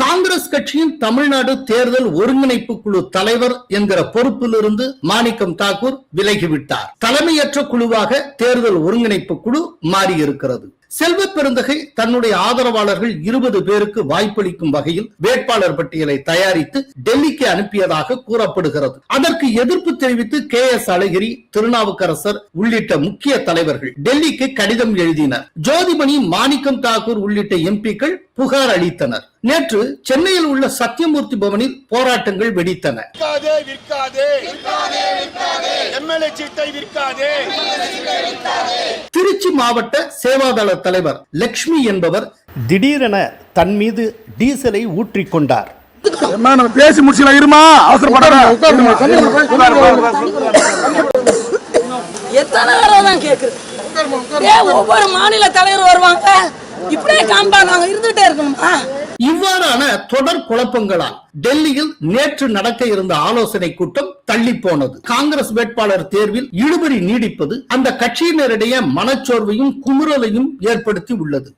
காங்கிரஸ் கட்சியின் தமிழ்நாடு தேர்தல் ஒருங்கிணைப்பு குழு தலைவர் என்கிற பொறுப்பிலிருந்து மாணிக்கம் தாக்கூர் விலகிவிட்டார். தலைமையற்ற குழுவாக தேர்தல் ஒருங்கிணைப்பு குழு மாறியிருக்கிறது. செல்வ பெருந்தகை தன்னுடைய ஆதரவாளர்கள் 20 பேருக்கு வாய்ப்பளிக்கும் வகையில் வேட்பாளர் பட்டியலை தயாரித்து டெல்லிக்கு அனுப்பியதாக கூறப்படுகிறது. அதற்கு எதிர்ப்பு தெரிவித்து KS அழகிரி, திருநாவுக்கரசர் உள்ளிட்ட முக்கிய தலைவர்கள் டெல்லிக்கு கடிதம் எழுதினர். ஜோதிமணி, மாணிக்கம் தாக்கூர் உள்ளிட்ட எம்பிக்கள் புகார் அளித்தனர். நேற்று சென்னையில் உள்ள சத்தியமூர்த்தி பவனில் போராட்டங்கள் வெடித்தன. திருச்சி மாவட்ட சேவாதள தலைவர் லட்சுமி என்பவர் திடீரென தன் மீது டீசலை ஊற்றிக்கொண்டார். பேசி முடிச்சல இருமா, எத்தனை தான் கேக்குறேன். ஒவ்வொரு மாநில தலைவர் வருவாங்க, இப்படியே காம்பாங்க இருந்துட்டே இருக்கணுமா? இவ்வாறான தொடர் குழப்பங்களால் டெல்லியில் நேற்று நடக்க இருந்த ஆலோசனை கூட்டம் தள்ளி போனது. காங்கிரஸ் வேட்பாளர் தேர்வில் இழுபறி நீடிப்பது அந்த கட்சியினரிடையே மனச்சோர்வையும் குமுறலையும் ஏற்படுத்தி உள்ளது.